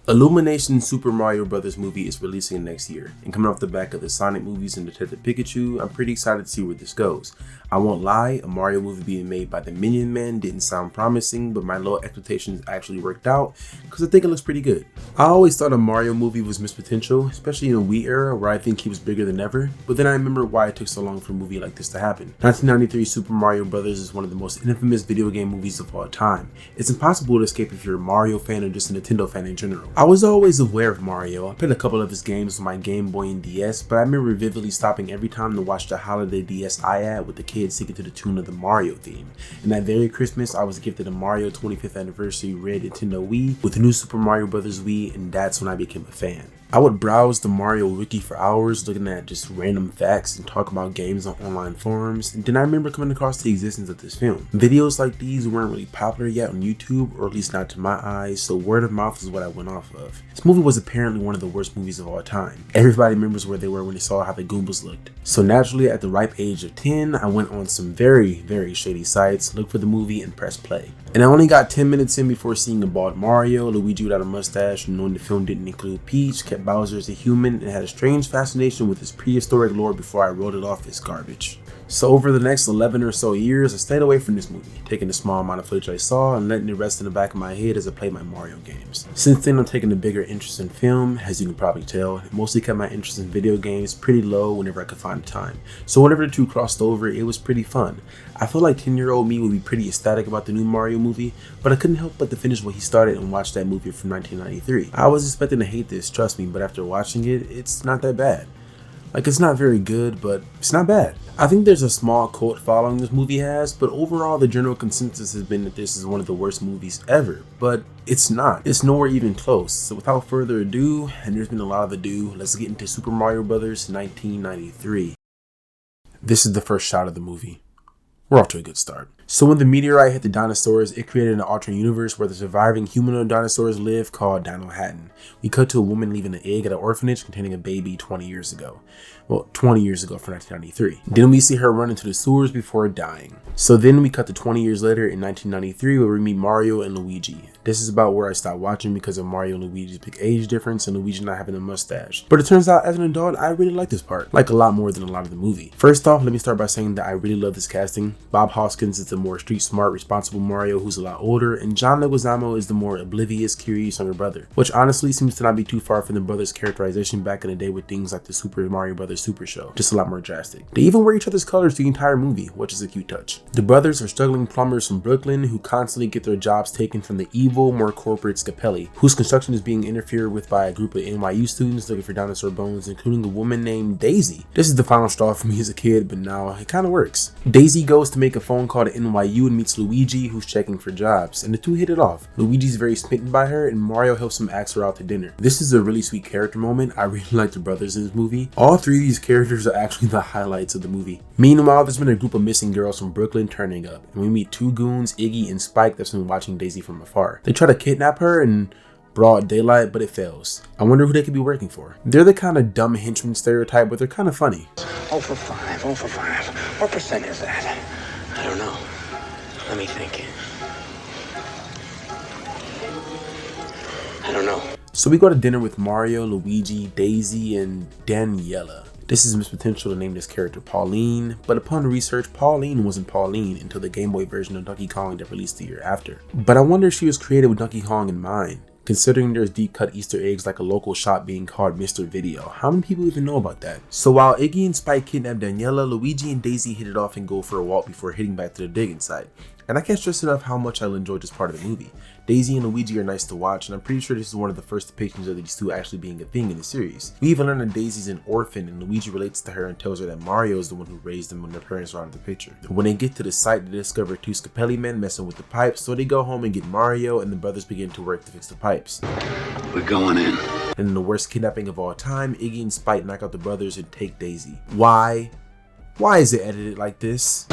Illumination's Super Mario Bros. Movie is releasing next year, and coming off the back of the Sonic movies and Detective Pikachu, I'm pretty excited to see where this goes. I won't lie, a Mario movie being made by the Minion Man didn't sound promising, but my low expectations actually worked out, because I think it looks pretty good. I always thought a Mario movie was missed potential, especially in the Wii era where I think he was bigger than ever, but then I remember why it took so long for a movie like this to happen. 1993 Super Mario Bros. Is one of the most infamous video game movies of all time. It's impossible to escape if you're a Mario fan or just a Nintendo fan in general. I was always aware of Mario. I played a couple of his games on my Game Boy and DS, but I remember vividly stopping every time to watch the holiday DSi ad with the kids singing to the tune of the Mario theme. And that very Christmas, I was gifted a Mario 25th Anniversary Red Nintendo Wii with the new Super Mario Bros. Wii, and that's when I became a fan. I would browse the Mario wiki for hours looking at just random facts and talk about games on online forums, and then I remember coming across the existence of this film. Videos like these weren't really popular yet on YouTube, or at least not to my eyes, so word of mouth is what I went off of. This movie was apparently one of the worst movies of all time. Everybody remembers where they were when they saw how the Goombas looked. So naturally, at the ripe age of 10, I went on some very shady sites, looked for the movie, and pressed play. And I only got 10 minutes in before seeing a bald Mario, Luigi without a mustache, and knowing the film didn't include Peach, kept Bowser as a human, and had a strange fascination with his prehistoric lore before I wrote it off as garbage. So over the next 11 or so years, I stayed away from this movie, taking the small amount of footage I saw and letting it rest in the back of my head as I played my Mario games. Since then, I'm taking a bigger interest in film, as you can probably tell. It mostly kept my interest in video games pretty low whenever I could find the time. So whenever the two crossed over, it was pretty fun. I feel like 10-year-old me would be pretty ecstatic about the new Mario movie, but I couldn't help but to finish what he started and watch that movie from 1993. I was expecting to hate this, trust me, but after watching it, it's not that bad. Like, it's not very good, but it's not bad. I think there's a small cult following this movie has, but overall the general consensus has been that this is one of the worst movies ever, but it's not. It's nowhere even close. So without further ado, and there's been a lot of ado, let's get into Super Mario Bros. 1993. This is the first shot of the movie. We're off to a good start. So when the meteorite hit the dinosaurs, it created an alternate universe where the surviving humanoid dinosaurs live called Dinohattan. We cut to a woman leaving an egg at an orphanage containing a baby 20 years ago. Well, 20 years ago for 1993. Then we see her run into the sewers before dying. So then we cut to 20 years later in 1993 where we meet Mario and Luigi. This is about where I stopped watching because of Mario and Luigi's big age difference and Luigi not having a mustache. But it turns out as an adult, I really like this part. Like a lot more than a lot of the movie. First off, let me start by saying that I really love this casting. Bob Hoskins is the more street smart, responsible Mario who's a lot older, and John Leguizamo is the more oblivious, curious younger brother. Which honestly seems to not be too far from the brothers' characterization back in the day with things like the Super Mario Bros. Super Show. Just a lot more drastic. They even wear each other's colors the entire movie, which is a cute touch. The brothers are struggling plumbers from Brooklyn who constantly get their jobs taken from the evil, more corporate Scapelli, whose construction is being interfered with by a group of NYU students looking for dinosaur bones, including a woman named Daisy. This is the final straw for me as a kid, but now it kind of works. Daisy goes to make a phone call to NYU and meets Luigi, who's checking for jobs, and the two hit it off. Luigi's very smitten by her, and Mario helps him ask her out to dinner. This is a really sweet character moment. I really like the brothers in this movie. All three of these characters are actually the highlights of the movie. Meanwhile, there's been a group of missing girls from Brooklyn turning up, and we meet two goons, Iggy and Spike, that's been watching Daisy from afar. They try to kidnap her in broad daylight, but it fails. I wonder who they could be working for. They're the kind of dumb henchman stereotype, but they're kind of funny. 0 for 5, 0 for 5. What percent is that? I don't know. Let me think. I don't know. So we go to dinner with Mario, Luigi, Daisy, and Daniela. This is Miss Potential to name this character Pauline, but upon research, Pauline wasn't Pauline until the Game Boy version of Donkey Kong that released the year after. But I wonder if she was created with Donkey Kong in mind. Considering there's deep cut Easter eggs like a local shop being called Mr. Video. How many people even know about that? So while Iggy and Spike kidnap Daniela, Luigi and Daisy hit it off and go for a walk before heading back to the digging site. And I can't stress enough how much I'll enjoy this part of the movie. Daisy and Luigi are nice to watch, and I'm pretty sure this is one of the first depictions of these two actually being a thing in the series. We even learn that Daisy's an orphan, and Luigi relates to her and tells her that Mario is the one who raised them when their parents are out of the picture. When they get to the site, they discover two Scapelli men messing with the pipes, so they go home and get Mario, and the brothers begin to work to fix the pipes. We're going in. And in the worst kidnapping of all time, Iggy and Spike knock out the brothers and take Daisy. Why? Why is it edited like this?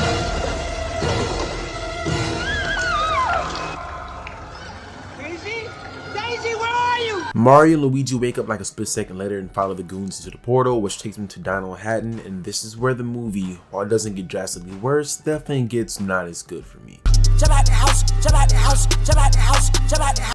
Mario and Luigi wake up like a split second later and follow the goons into the portal, which takes them to Dinohattan, and this is where the movie, while it doesn't get drastically worse, definitely gets not as good for me.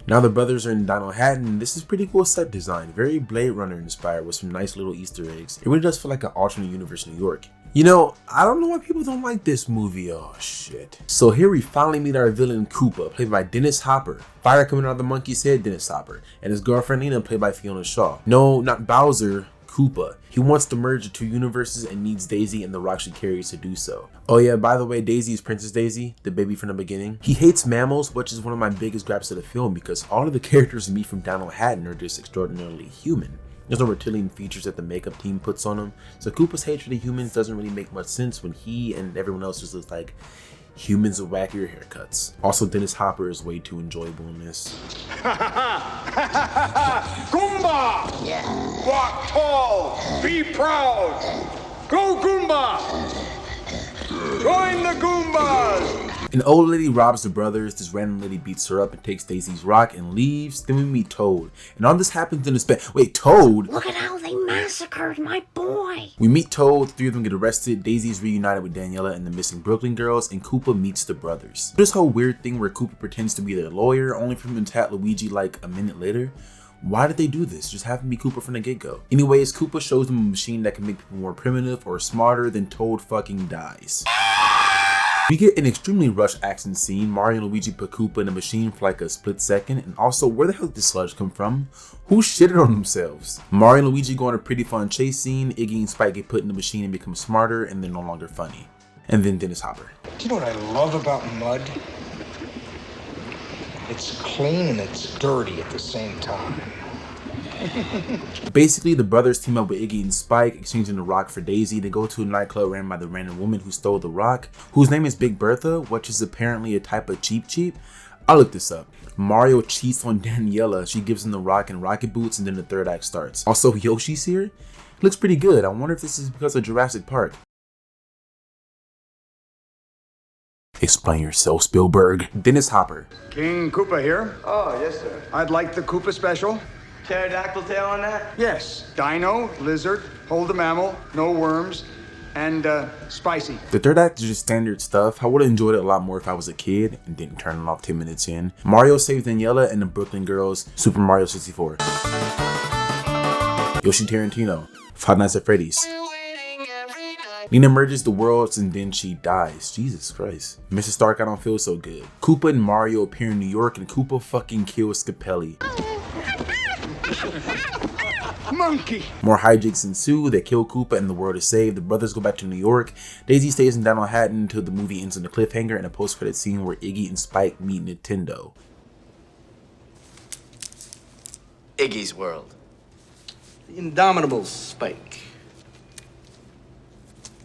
Now the brothers are in Dinohattan. This is pretty cool set design, very Blade Runner inspired with some nice little Easter eggs. It really does feel like an alternate universe New York. You know, I don't know why people don't like this movie. Oh shit. So here we finally meet our villain Koopa, played by Dennis Hopper. Fire coming out of the monkey's head, Dennis Hopper. And his girlfriend Nina, played by Fiona Shaw. No, not Bowser, Koopa. He wants to merge the two universes and needs Daisy and the rock she carries to do so. Oh yeah, by the way, Daisy is Princess Daisy, the baby from the beginning. He hates mammals, which is one of my biggest gripes of the film because all of the characters we meet from Dinohattan are just extraordinarily human. There's no reptilian features that the makeup team puts on him, so Koopa's hatred of humans doesn't really make much sense when he and everyone else just looks like humans with wackier haircuts. Also, Dennis Hopper is way too enjoyable in this. Goomba! Yeah. Walk tall, be proud. Go Goomba! Join the Goombas! An old lady robs the brothers, this random lady beats her up and takes Daisy's rock and leaves. Then we meet Toad. And all this happens in a Wait, Toad? Look at how they massacred my boy! We meet Toad, three of them get arrested, Daisy's reunited with Daniela and the missing Brooklyn girls, and Koopa meets the brothers. This whole weird thing where Koopa pretends to be their lawyer, only for him to attack Luigi like a minute later. Why did they do this? Just have him be Koopa from the get-go. Anyways, Koopa shows them a machine that can make people more primitive or smarter, then Toad fucking dies. We get an extremely rushed action scene. Mario and Luigi put Koopa in a machine for like a split second, and also where the hell did this sludge come from? Who shitted on themselves? Mario and Luigi go on a pretty fun chase scene. Iggy and Spike get put in the machine and become smarter, and they're no longer funny. And then Dennis Hopper. Do you know what I love about mud? It's clean and it's dirty at the same time. Basically, the brothers team up with Iggy and Spike, exchanging the rock for Daisy. They go to a nightclub ran by the random woman who stole the rock, whose name is Big Bertha, which is apparently a type of cheap. I looked this up. Mario cheats on Daniela. She gives him the rock and rocket boots, and then the third act starts. Also, Yoshi's here. Looks pretty good. I wonder if this is because of Jurassic Park. Explain yourself, Spielberg. Dennis Hopper. King Koopa here. Oh, yes, sir. I'd like the Koopa special. Pterodactyl tail on that? Yes. Dino, lizard, hold a mammal, no worms, and spicy. The third act is just standard stuff. I would have enjoyed it a lot more if I was a kid and didn't turn it off 10 minutes in. Mario saves Daniela and the Brooklyn girls. Super Mario 64. Yoshi Tarantino. Five Nights at Freddy's. Nina merges the worlds and then she dies. Jesus Christ. Mr. Stark, I don't feel so good. Koopa and Mario appear in New York and Koopa fucking kills Scapelli. Monkey! More hijinks ensue. They kill Koopa and the world is saved. The brothers go back to New York. Daisy stays in Dinohattan until the movie ends on a cliffhanger and a post-credit scene where Iggy and Spike meet Nintendo. Iggy's world. The indomitable Spike.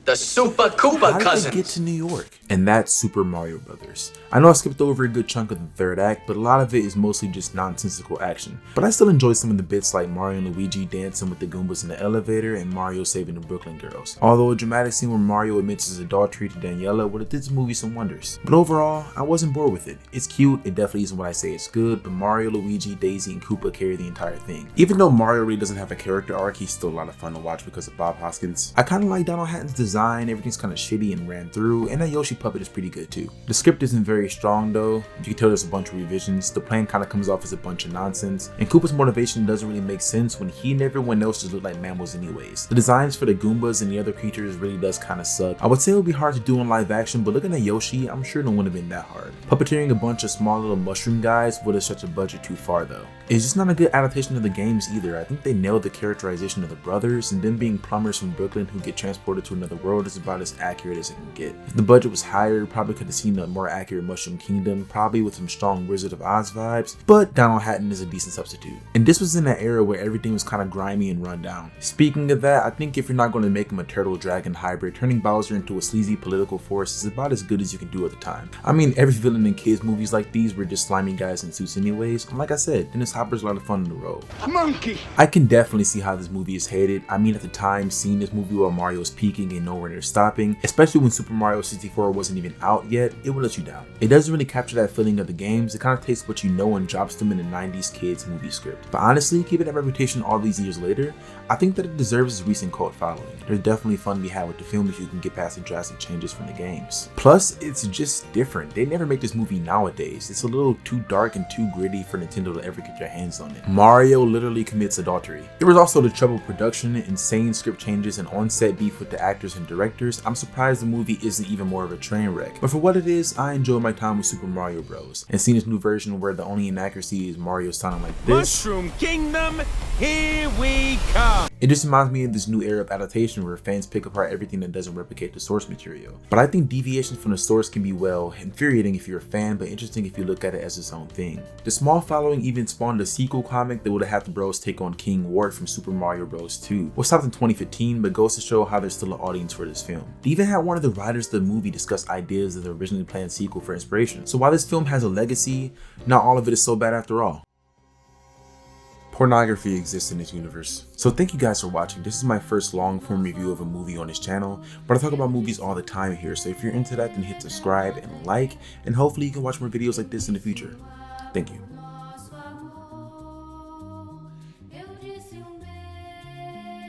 The Super Koopa How cousins. did they get to New York? And that's Super Mario Brothers. I know I skipped over a good chunk of the third act, but a lot of it is mostly just nonsensical action. But I still enjoy some of the bits like Mario and Luigi dancing with the Goombas in the elevator and Mario saving the Brooklyn girls. Although a dramatic scene where Mario admits his adultery to Daniela would have did this movie some wonders. But overall, I wasn't bored with it. It's cute, it definitely isn't what I say it's good, but Mario, Luigi, Daisy, and Koopa carry the entire thing. Even though Mario really doesn't have a character arc, he's still a lot of fun to watch because of Bob Hoskins. I kinda like Dinohattan's design, everything's kinda shitty and ran through, and that Yoshi puppet is pretty good too. The script isn't very strong though. You can tell there's a bunch of revisions. The plan kind of comes off as a bunch of nonsense, and Koopa's motivation doesn't really make sense when he and everyone else just look like mammals anyways. The designs for the Goombas and the other creatures really does kind of suck. I would say it would be hard to do in live action, but looking at Yoshi, I'm sure it wouldn't have been that hard. Puppeteering a bunch of small little mushroom guys would have stretched a budget too far though. It's just not a good adaptation of the games either. I think they nailed the characterization of the brothers, and them being plumbers from Brooklyn who get transported to another world is about as accurate as it can get. If the budget was higher, probably could have seen a more accurate Mushroom Kingdom, probably with some strong Wizard of Oz vibes, but Dinohattan is a decent substitute. And this was in that era where everything was kind of grimy and run down. Speaking of that, I think if you're not going to make him a turtle dragon hybrid, turning Bowser into a sleazy political force is about as good as you can do at the time. I mean, every villain in kids movies like these were just slimy guys in suits anyways, and like I said, Dennis Hopper's a lot of fun in the role. Monkey! I can definitely see how this movie is hated. I mean, at the time, seeing this movie while Mario is peaking and nowhere near stopping, especially when Super Mario 64 wasn't even out yet, it would let you down. It doesn't really capture that feeling of the games, it kind of takes what you know and drops them in a 90s kids movie script. But honestly, keeping that reputation all these years later, I think that it deserves its recent cult following. There's definitely fun to be had with the film if you can get past the drastic changes from the games. Plus, it's just different. They never make this movie nowadays. It's a little too dark and too gritty for Nintendo to ever get your hands on it. Mario literally commits adultery. There was also the troubled production, insane script changes, and on-set beef with the actors and directors. I'm surprised the movie isn't even more of a train wreck. But for what it is, I enjoy my time with Super Mario Bros. And seeing this new version where the only inaccuracy is Mario sounding like this. Mushroom Kingdom, here we come! It just reminds me of this new era of adaptation where fans pick apart everything that doesn't replicate the source material. But I think deviations from the source can be, well, infuriating if you're a fan, but interesting if you look at it as its own thing. The small following even spawned a sequel comic that would have had the bros take on King Wart from Super Mario Bros. 2. It was stopped in 2015, but goes to show how there's still an audience for this film. They even had one of the writers of the movie discuss ideas of the originally planned sequel for inspiration. So while this film has a legacy, not all of it is so bad after all. Pornography exists in this universe. So thank you guys for watching. This is my first long form review of a movie on this channel, but I talk about movies all the time here, so if you're into that, then hit subscribe and like, and hopefully you can watch more videos like this in the future. Thank you.